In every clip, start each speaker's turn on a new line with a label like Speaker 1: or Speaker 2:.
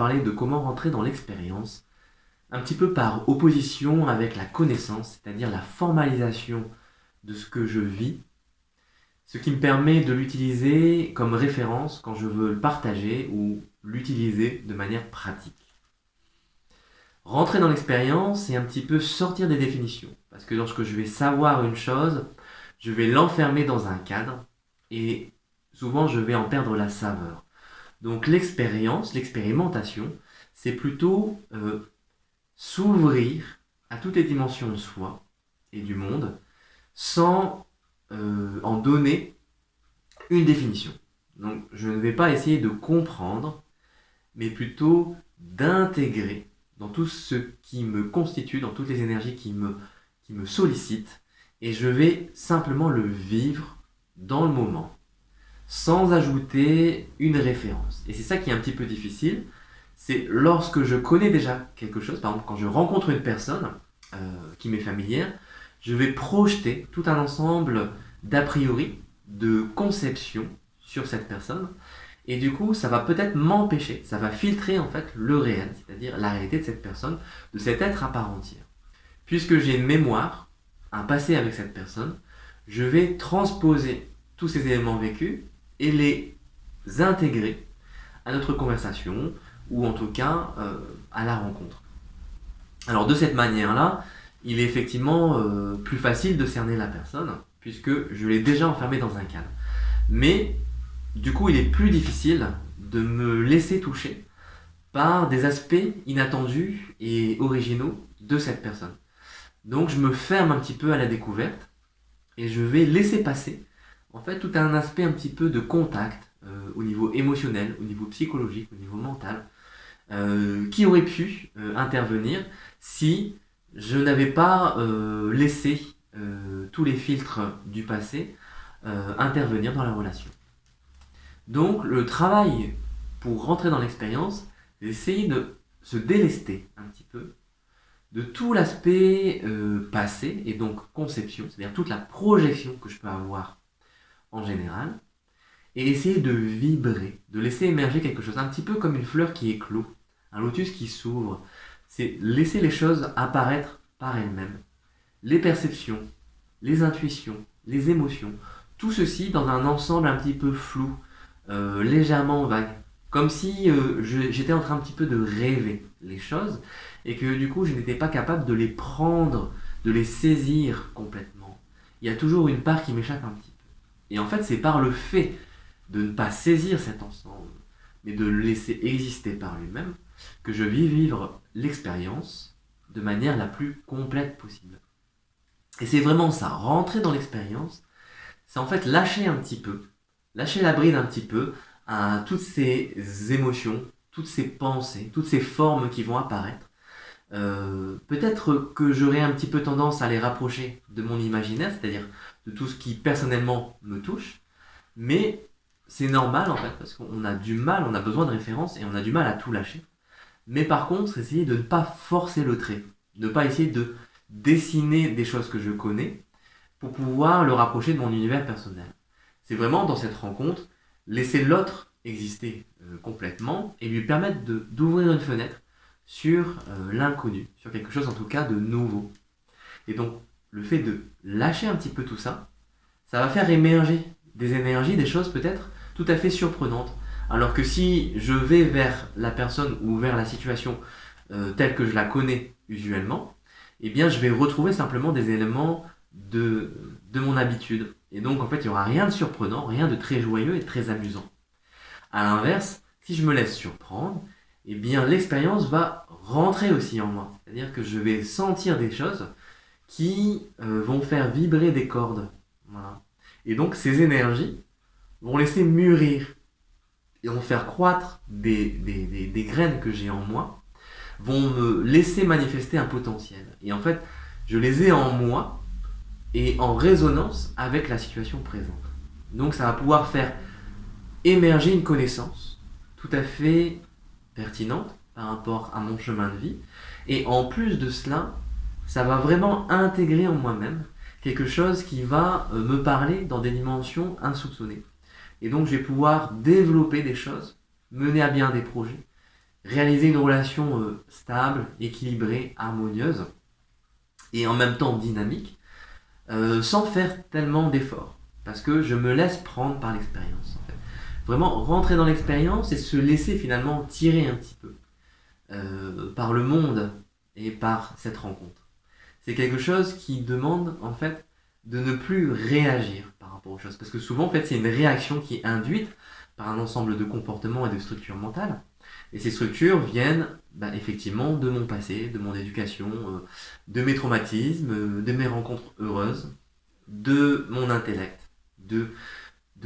Speaker 1: parler de comment rentrer dans l'expérience, un petit peu par opposition avec la connaissance, c'est-à-dire la formalisation de ce que je vis, ce qui me permet de l'utiliser comme référence quand je veux le partager ou l'utiliser de manière pratique. Rentrer dans l'expérience, c'est un petit peu sortir des définitions. Parce que lorsque je vais savoir une chose, je vais l'enfermer dans un cadre et souvent je vais en perdre la saveur. Donc l'expérience, l'expérimentation, c'est plutôt s'ouvrir à toutes les dimensions de soi et du monde sans en donner une définition. Donc je ne vais pas essayer de comprendre, mais plutôt d'intégrer dans tout ce qui me constitue, dans toutes les énergies qui me sollicitent, et je vais simplement le vivre dans le moment, sans ajouter une référence. Et c'est ça qui est un petit peu difficile, c'est lorsque je connais déjà quelque chose, par exemple quand je rencontre une personne qui m'est familière, je vais projeter tout un ensemble d'a priori, de conception sur cette personne, et du coup ça va peut-être m'empêcher, ça va filtrer en fait le réel, c'est-à-dire la réalité de cette personne, de cet être à part entière. Puisque j'ai une mémoire, un passé avec cette personne, je vais transposer tous ces éléments vécus et les intégrer à notre conversation, ou en tout cas à la rencontre. Alors de cette manière-là, il est effectivement plus facile de cerner la personne, puisque je l'ai déjà enfermé dans un cadre. Mais du coup, il est plus difficile de me laisser toucher par des aspects inattendus et originaux de cette personne. Donc je me ferme un petit peu à la découverte et je vais laisser passer en fait tout un aspect un petit peu de contact au niveau émotionnel, au niveau psychologique, au niveau mental, qui aurait pu intervenir si je n'avais pas laissé tous les filtres du passé intervenir dans la relation. Donc le travail pour rentrer dans l'expérience, c'est d'essayer de se délester un petit peu de tout l'aspect passé et donc conception, c'est-à-dire toute la projection que je peux avoir en général, et essayer de vibrer, de laisser émerger quelque chose, un petit peu comme une fleur qui éclot, un lotus qui s'ouvre. C'est laisser les choses apparaître par elles-mêmes. Les perceptions, les intuitions, les émotions, tout ceci dans un ensemble un petit peu flou, légèrement vague. Comme si j'étais en train un petit peu de rêver les choses et que du coup je n'étais pas capable de les prendre, de les saisir complètement. Il y a toujours une part qui m'échappe un petit peu. Et en fait c'est par le fait de ne pas saisir cet ensemble, mais de le laisser exister par lui-même, que je vis vivre l'expérience de manière la plus complète possible. Et c'est vraiment ça, rentrer dans l'expérience, c'est en fait lâcher un petit peu, lâcher la bride un petit peu à toutes ces émotions, toutes ces pensées, toutes ces formes qui vont apparaître. Peut-être que j'aurai un petit peu tendance à les rapprocher de mon imaginaire, c'est-à-dire de tout ce qui personnellement me touche, mais c'est normal en fait, parce qu'on a du mal, on a besoin de références et on a du mal à tout lâcher. Mais par contre, essayer de ne pas forcer le trait, de ne pas essayer de dessiner des choses que je connais pour pouvoir le rapprocher de mon univers personnel. C'est vraiment dans cette rencontre, laisser l'autre exister complètement et lui permettre d'ouvrir une fenêtre sur l'inconnu, sur quelque chose en tout cas de nouveau. Et donc, le fait de lâcher un petit peu tout ça, ça va faire émerger des énergies, des choses peut-être tout à fait surprenantes. Alors que si je vais vers la personne ou vers la situation telle que je la connais usuellement, eh bien je vais retrouver simplement des éléments de mon habitude. Et donc en fait il n'y aura rien de surprenant, rien de très joyeux et de très amusant. A l'inverse, si je me laisse surprendre, eh bien l'expérience va rentrer aussi en moi. C'est-à-dire que je vais sentir des choses qui vont faire vibrer des cordes. Voilà. Et donc ces énergies vont laisser mûrir et vont faire croître des graines que j'ai en moi, vont me laisser manifester un potentiel. Et en fait, je les ai en moi et en résonance avec la situation présente. Donc ça va pouvoir faire émerger une connaissance tout à fait pertinente par rapport à mon chemin de vie. Et en plus de cela, ça va vraiment intégrer en moi-même quelque chose qui va me parler dans des dimensions insoupçonnées. Et donc je vais pouvoir développer des choses, mener à bien des projets réaliser une relation stable, équilibrée, harmonieuse et en même temps dynamique, sans faire tellement d'efforts. Parce que je me laisse prendre par l'expérience. En fait. Vraiment rentrer dans l'expérience et se laisser finalement tirer un petit peu par le monde et par cette rencontre. C'est quelque chose qui demande en fait de ne plus réagir par rapport aux choses. Parce que souvent en fait c'est une réaction qui est induite par un ensemble de comportements et de structures mentales. Et ces structures viennent effectivement de mon passé, de mon éducation, de mes traumatismes, de mes rencontres heureuses, de mon intellect, de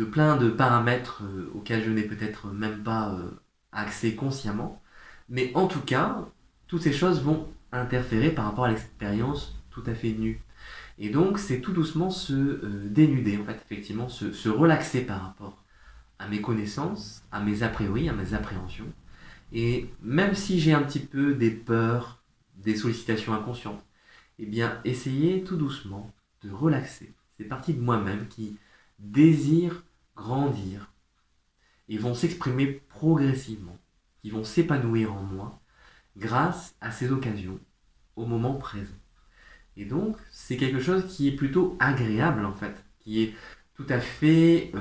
Speaker 1: plein de paramètres auxquels je n'ai peut-être même pas accès consciemment. Mais en tout cas, toutes ces choses vont interférer par rapport à l'expérience tout à fait nue. Et donc, c'est tout doucement se dénuder, en fait, effectivement, se relaxer par rapport à mes connaissances, à mes a priori, à mes appréhensions. Et même si j'ai un petit peu des peurs, des sollicitations inconscientes, eh bien, essayer tout doucement de relaxer. C'est partie de moi-même qui désire grandir et vont s'exprimer progressivement, qui vont s'épanouir en moi grâce à ces occasions au moment présent. Et donc, c'est quelque chose qui est plutôt agréable en fait, qui est tout à fait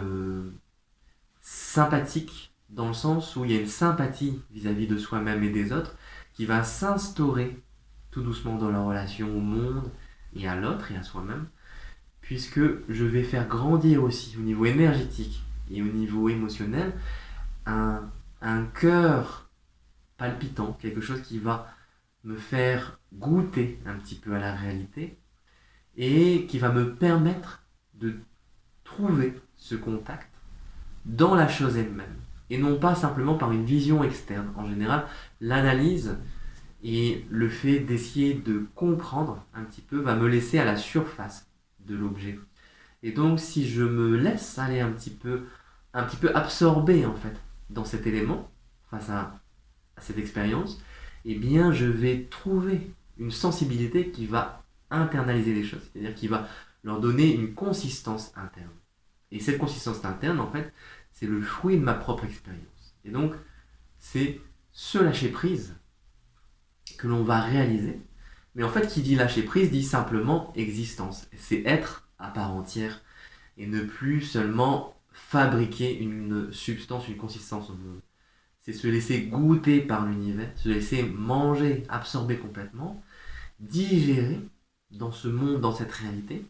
Speaker 1: sympathique dans le sens où il y a une sympathie vis-à-vis de soi-même et des autres qui va s'instaurer tout doucement dans la relation au monde et à l'autre et à soi-même, puisque je vais faire grandir aussi au niveau énergétique et au niveau émotionnel un cœur palpitant, quelque chose qui va me faire goûter un petit peu à la réalité et qui va me permettre de trouver ce contact dans la chose elle-même et non pas simplement par une vision externe. En général, l'analyse et le fait d'essayer de comprendre un petit peu va me laisser à la surface de l'objet. Et donc si je me laisse aller un petit peu absorbé en fait dans cet élément face à cette expérience, eh bien je vais trouver une sensibilité qui va internaliser les choses, c'est-à-dire qui va leur donner une consistance interne. Et cette consistance interne, en fait, c'est le fruit de ma propre expérience. Et donc, c'est ce lâcher prise que l'on va réaliser. Mais en fait, qui dit lâcher prise dit simplement existence. C'est être à part entière et ne plus seulement fabriquer une substance, une consistance au monde. C'est se laisser goûter par l'univers, se laisser manger, absorber complètement, digérer dans ce monde, dans cette réalité,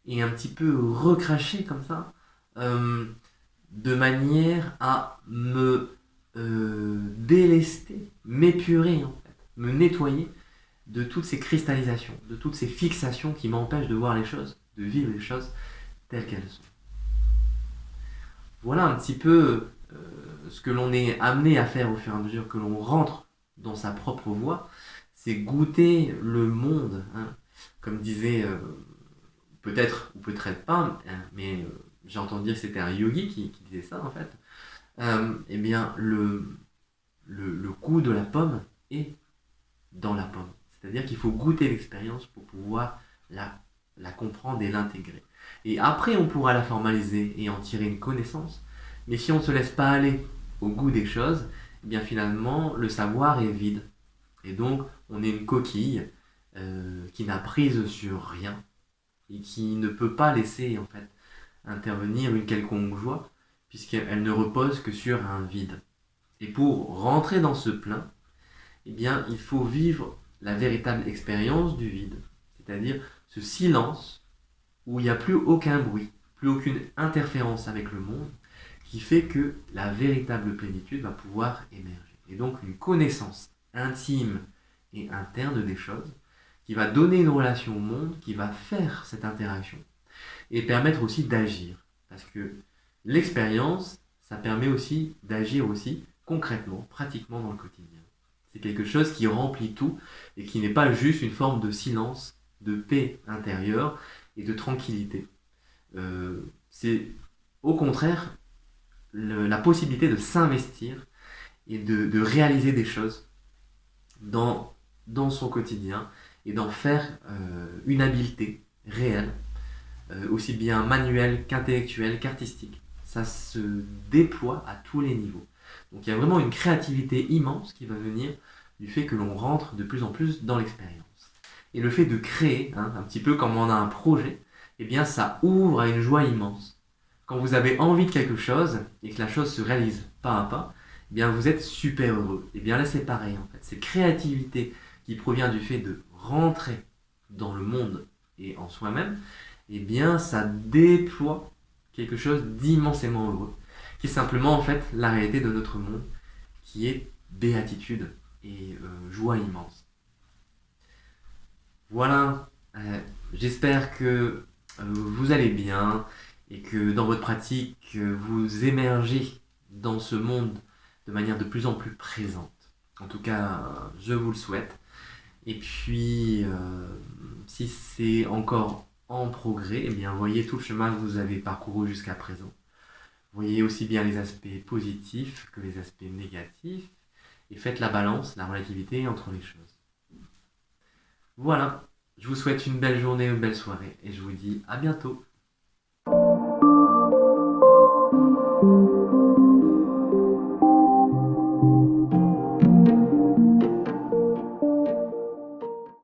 Speaker 1: et un petit peu recracher comme ça, de manière à me délester, m'épurer en fait, me nettoyer de toutes ces cristallisations, de toutes ces fixations qui m'empêchent de voir les choses, de vivre les choses telles qu'elles sont. Voilà un petit peu ce que l'on est amené à faire au fur et à mesure que l'on rentre dans sa propre voie, c'est goûter le monde, hein. Comme disait, peut-être ou peut-être pas, mais j'ai entendu dire que c'était un yogi qui disait ça en fait, eh bien le goût de la pomme est dans la pomme. C'est-à-dire qu'il faut goûter l'expérience pour pouvoir la comprendre et l'intégrer. Et après, on pourra la formaliser et en tirer une connaissance. Mais si on ne se laisse pas aller au goût des choses, eh bien finalement, le savoir est vide. Et donc, on est une coquille qui n'a prise sur rien et qui ne peut pas laisser en fait intervenir une quelconque joie puisqu'elle ne repose que sur un vide. Et pour rentrer dans ce plein, eh bien, il faut vivre la véritable expérience du vide, c'est-à-dire ce silence où il n'y a plus aucun bruit, plus aucune interférence avec le monde, qui fait que la véritable plénitude va pouvoir émerger. Et donc une connaissance intime et interne des choses, qui va donner une relation au monde, qui va faire cette interaction, et permettre aussi d'agir. Parce que l'expérience, ça permet aussi d'agir aussi concrètement, pratiquement dans le quotidien. C'est quelque chose qui remplit tout et qui n'est pas juste une forme de silence, de paix intérieure et de tranquillité. C'est au contraire la possibilité de s'investir et de réaliser des choses dans son quotidien et d'en faire une habileté réelle, aussi bien manuelle qu'intellectuelle qu'artistique. Ça se déploie à tous les niveaux. Donc il y a vraiment une créativité immense qui va venir du fait que l'on rentre de plus en plus dans l'expérience. Et le fait de créer, hein, un petit peu comme on a un projet, eh bien ça ouvre à une joie immense. Quand vous avez envie de quelque chose et que la chose se réalise pas à pas, eh bien vous êtes super heureux. Et bien là c'est pareil en fait. Cette créativité qui provient du fait de rentrer dans le monde et en soi-même, eh bien ça déploie quelque chose d'immensément heureux, qui est simplement en fait la réalité de notre monde, qui est béatitude et joie immense. Voilà, j'espère que vous allez bien et que dans votre pratique, vous émergez dans ce monde de manière de plus en plus présente. En tout cas, je vous le souhaite. Et puis, si c'est encore en progrès, eh bien, voyez tout le chemin que vous avez parcouru jusqu'à présent. Voyez aussi bien les aspects positifs que les aspects négatifs et faites la balance, la relativité entre les choses. Voilà, je vous souhaite une belle journée, une belle soirée et je vous dis à bientôt.